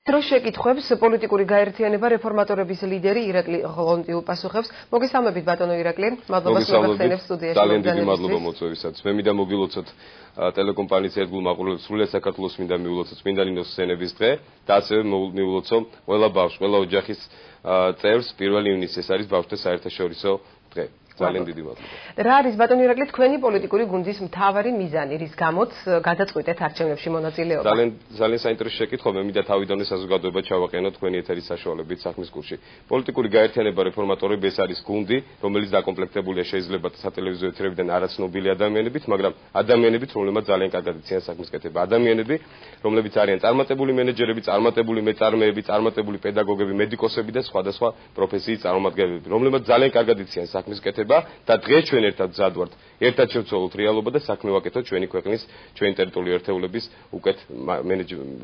Დროს შეკითხვებს პოლიტიკური გაერთიანება რეფორმატორების ლიდერი ირაკლი ღონტი უპასუხებს. მოგესალმებით ბატონო ირაკლი, მადლობა შეგახსენებს სტუდიაში. ძალიან დიდი მადლობა მოწვევისათვის. მე მინდა მოგილოცოთ ტელეკომპანიის ერთგულ მაყურებელს სრულიად საქართველოს მინდა მიულოცოთ წმინდა ნინოს სცენების დღე და ასევე მიულოცო ყველა ბავშვს, ყველა ოჯახის წევრს 1 ივნისი ეს არის ბავშვთა საერთაშორისო დღე. ძალიან დიდი მადლობა. რა არის ბატონო ირაკლი თქვენი პოლიტიკური გუნდის მთავარი მიზანი, რის გამოც გადაწყვეტეთ არჩევნებში მონაწილეობა? ძალიან საინტერესო შეკითხვა, მე მინდა თავიდანვე საზოგადოება ჩავაყენო თქვენი ეთერის საშუალებით საქმის კურსში. პოლიტიკური გაერთიანება რეფორმატორები ეს არის გუნდი, რომელიც დაკომპლექტებულია შეიძლება სატელევიზიო ეთერებიდან არაცნობილი ადამიანებით, მაგრამ ადამიანებით, რომლებმაც ძალიან კარგად იციან საქმის კეთება. ადამიანები, რომლებიც არიან წარმატებული მენეჯერები, წარმატებული მეწარმეები, წარმატებული პედაგოგები, მედიკოსები და სხვადასხვა პროფესიის წარმომადგენლები, რომლებმაც ძალიან კარგად იციან საქმის კეთება. და დღეს ჩვენ ერთად მზად ვართ, ერთად შევცვალოთ რეალობა და საქმე ვაკეთოთ ჩვენი ქვეყნის, ჩვენი ტერიტორიული ერთეულების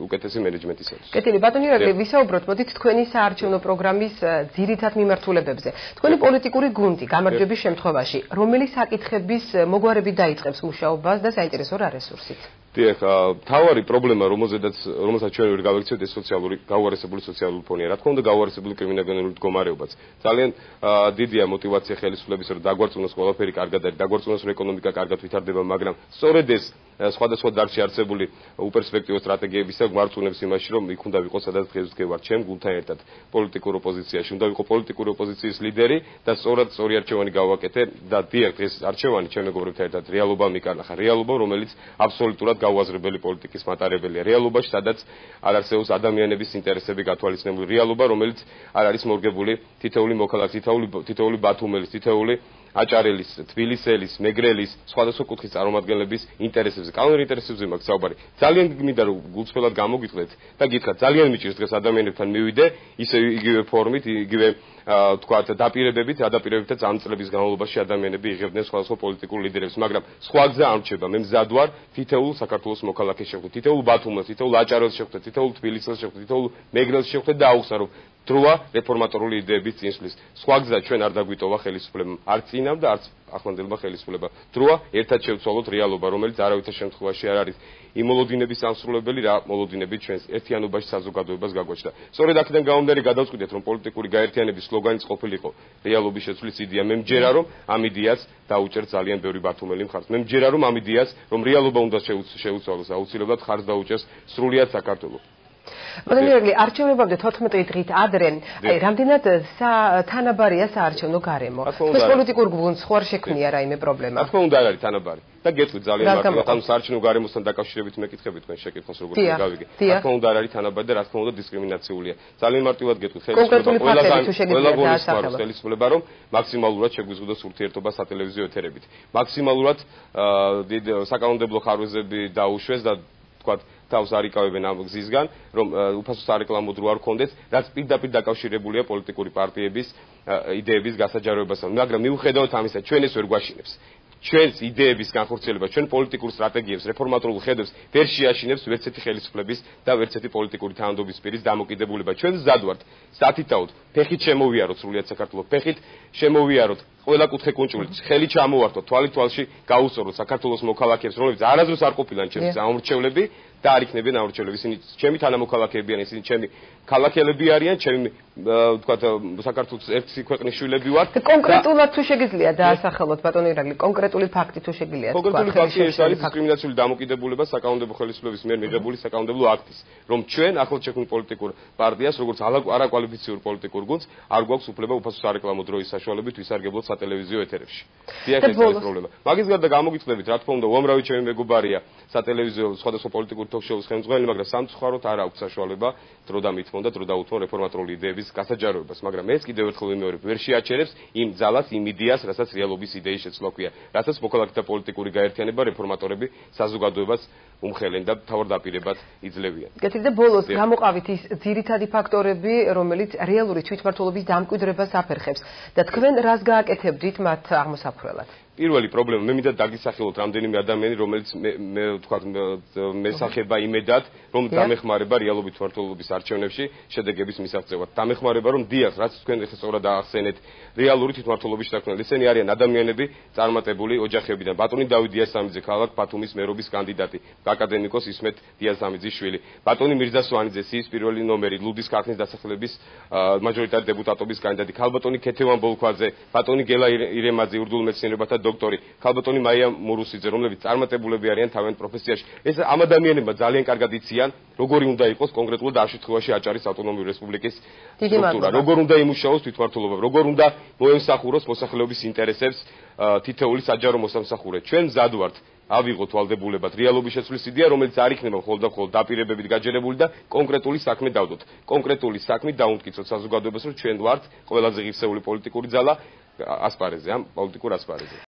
უკეთესი მენეჯმენტისათვის. კეთილი ბატონო ირაკლი, ვისაუბროთ მოდით თქვენი საარჩევნო პროგრამის ძირითად მიმართულებებზე. თქვენი პოლიტიკური გუნდი გამარჯვების შემთხვევაში, რომელი საკითხების მოგვარებით დაიწყებს მუშაობას და საინტერესო რა რესურსით? დიახ, თავარი პრობლემა, რომელსაც ჩვენ ვერ გავექცევთ, ეს გაუარესებული სოციალური ფონია. რა თქმა უნდა, გაუარესებული კრიმინალური მდგომარეობაც. ძალიან დიდია мотиваცია ხელისუფლების, რომ დაგვარწმუნოს ყველაფერი კარგად არის, დაგვარწმუნოს რომ ეკონომიკა კარგად ვითარდება, მაგრამ სწორედ ეს სხვადასხვა დარგში არსებული უპერსპექტივო სტრატეგიების გვარწმუნებს იმაში, რომ იქ უნდა ვიყოს სადაც დღეს ვდგევართ ჩემ გუნდთან ერთად პოლიტიკურ ოპოზიციაში, უნდა ვიყო პოლიტიკური ოპოზიციის ლიდერი და სწორი არჩევანი გავაკეთე და დიახ, დღეს არჩევანი ჩემ მეგობრებთან ერთად რეალობა მიკარნახა, რეალობა, რომელიც აბსოლუტურად გაუაზრებელი პოლიტიკის მატარებელია. რეალობაში, სადაც არ არსებობს ადამიანების ინტერესები გათვალისწინებული, რეალობა, რომელიც არ არის მორგებული თითოეული მოქალაქის, თითოეული ბათუმელის, თითოეული აჭარელის, თბილისელის, მეგრელის, სხვადასხვა კუთხის წარმომადგენლების ინტერესებზე, კანონურ ინტერესებზე მაქვს საუბარი. ძალიან მინდა რომ გულწრფელად გამოგიტყდეთ და გითხრათ, ძალიან მიჭირს დღეს ადამიანებთან მივიდე, ისე იგივე ფორმით, იგივე თქვათ დაპირებებითაც ამ წლების განმავლობაში ადამიანები იღებდნენ სხვადასხვა პოლიტიკურ ლიდერებს, მაგრამ სხვა გზა არ მრჩება. მე მზად ვარ თითოეულ საქართველოს მოქალაქეს შევხვდეთ, თითოეულ ბათუმელს, თითოეულ აჭარელს შევხვდეთ, თითოეულ თბილისელს შევხვდეთ, თითოეულ მეგრელს შევხვდეთ და აუხსნა რომ დროა რეფორმატორული იდეების წინსვლის. სხვა გზა ჩვენ არ დაგვიტოვა ხელისუფლებამ, არც წინამ და არც ახლანდელმა ხელისუფლებამ. დროა ერთად შევცვალოთ რეალობა, რომელიც არავითარ შემთხვევაში არ არის იმოლოდინების ამსრულებელი, რა მოლოდინები ჩვენს ერთიანობაში საზოგადოებას გაგვაჩნდა. სწორედ აქედან გამომდინარე გადავწყვიტეთ, რომ პოლიტიკური გაერთიანების სლოგანიც ყოფილიყო რეალობის შეცვლის იდეა. მე მჯერა, რომ ამ იდეას დაუჭერთ ძალიან ბევრი ბათუმელი მხარს. მე მჯერა, რომ ამ იდეას, რომ რეალობა უნდა შეუცვალოს, აუცილებლად ხარს დაუჭერს სრულიად საქართველოს. ბატონო ირაკლი, არჩევნებამდე 14 დღით ადრე, რამდენად თანაბარია საარჩევნო გარემო? ეს პოლიტიკურ გუნდს ხო არ შექმნია რაიმე პრობლემა? რა თქმა უნდა არ არის თანაბარი. და გეტყვით ძალიან მარტივად, ამ საარჩევნო გარემოსთან დაკავშირებით მეკითხები თქვენ შეკითხვას როგორ გავიგე. რა თქმა უნდა არ არის თანაბარი და რა თქმა უნდა დისკრიმინაციულია. ძალიან მარტივად გეტყვით ხელისუფლება, რომ მაქსიმალურად შეგვიზღუდოს ურთიერთობა სატელევიზიო ეთერებით. მაქსიმალურად საკანონმდებლო ხარვეზები დაუშვეს და თქვათ თავს არიკავებენ ამ გზისგან, რომ უფასო სარეკლამო დრო არ გქონდეს, რაც პირდაპირ დაკავშირებულია პოლიტიკური პარტიების იდეების გასაჯაროებასთან. მაგრამ მიუხედავად ამისა, ჩვენ ეს ვერ გვაშინებს. ჩვენს იდეების განხორციელება, ჩვენ პოლიტიკურ სტრატეგიებს, რეფორმატორულ ხედვებს ვერ შეაშინებს ვერც ერთი ხელისუფლების და ვერც ერთი პოლიტიკური თანამდებობის პირის დამოკიდებულება. ჩვენ მზად ვართ სათითაოდ ფეხით შემოვიაროთ სრულიად საქართველოს, ფეხით შემოვიაროთ ყველა კუთხე კუნჭულით, ხელი ჩამოვართოთ, თვალით-თვალში გაუსწოროთ საქართველოს მოქალაქეებს, რომლებიც არასდროს არ ყოფილან ჩემს ამორჩევლები და არ იქნებიან ამორჩევლები. ისინი ჩემი თანამოქალაქეები არიან, ისინი ჩემი ქალაქელები არიან, ჩემი თქვათ საქართველოს ერთი ქვეყნის შვილები ვართ. კონკრეტულად თუ შეგიძლია დაასახელოთ ბატონო ირაკლი, კონკრეტული ფაქტი თუ შეგიძლია თქვა. კონკრეტული ფაქტი ეს არის დისკრიმინაციული დამოკიდებულება საკანონმდებლო ხელისუფლების მიერ მიღებული საკანონმდებლო აქტის, რომ ჩვენ ახლად შექმნილ პოლიტიკურ პარტიას, როგორც არაკვალიფიციურ პოლიტიკურ გუნდს, არ გვაქვს უფლება უფასო სარეკლამო დროის საშუალებით ვისარგებლოთ სატელევიზიო ეთერებში. დიახ, ეს არის პრობლემა. მაგის გარდა გამოგიტყდებით, რა თქმა უნდა, უამრავი ჩემი მეგობარია სატელევიზიო სხვადასხვა პოლიტიკურ თოქ-შოუს ხელმძღვანელი, მაგრამ სამწუხაროდ არ აქვს საშუალება დრო დამითმონ და დრო დაუთმონ რეფორმატორული იდეების გასაჯაროებას, მაგრამ ეს კიდევ ერთხელ ვიმეორებ, ვერ შეაჩერებს იმ ძალას, იმ იდეას, რასაც რეალობის იდეის შეცვლა ქვია, რასაც მოქალაქეთა პოლიტიკური გაერთიანება რეფორმატორები საზოგადოებას უმხელენ და თავარ დაპირებად იძლევიან. კეთილი და ბოლოს გამოყავით ის ძირითადი ფაქტორები, რომელიც რეალური თვითმმართველობის დამკვიდრებას აფერხებს და თქვენ რას გააკეთებდით მათ აღმოსაფრველად? პირველი პრობლემა მე მინდა დაგისახელოთ რამდენიმე ადამიანი რომელიც მე ვთქვათ მესახება იმედად რომ დამეხმარება რეალობით მმართველობის არჩევნებში შედეგების მისაღწევად დამეხმარება რომ დიახ რაც თქვენ ახლა სწორად აახსენეთ რეალური თვითმმართველობის შეთქმულება ესენი არიან ადამიანები წარმატებული ოჯახებიდან ბატონი დავით დიასამიძე ქალაქ ბათუმის მერობის კანდიდატი აკადემიკოს ისმეთ დიასამიძის შვილი ბატონი მირზა სვანიძე სიის პირველი ნომერი ლუდის ქართლის დასახლების მაჟორიტარი დეპუტატობის კანდიდატი ქალბატონი ქეთევან ბოლქვაძე ბატონი გელა ირემაძე ურდულ მეცნიერებათა დოქტორი ქალბატონი მაია მურუსიძე რომლებიც წარმატებულები არიან თავიანთ პროფესიაში ეს ამ ადამიანებმა ძალიან კარგად იციან როგორი უნდა იყოს კონკრეტულად ამ შემთხვევაში აჭარის ავტონომიური რესპუბლიკის სტრუქტურა როგორ უნდა იმუშაოს თვითმმართველობა როგორ უნდა მოემსახუროს მოსახლეობის ინტერესებს თითეული საჯარო მოსამსახურე ჩვენ მზად ვართ ავიღოთ ვალდებულებად რეალობის შეცვლის იდეა რომელიც არ იქნება მხოლოდ და მხოლოდ დაპირებებით გაჯერებული და კონკრეტული საქმე დავდოთ კონკრეტული საქმით დაუნტკიცოთ საზოგადოებას რომ ჩვენ ვართ ყველაზე ღირსეული პოლიტიკური ძალა ასპარეზზე ამ პოლიტიკურ ასპარეზზე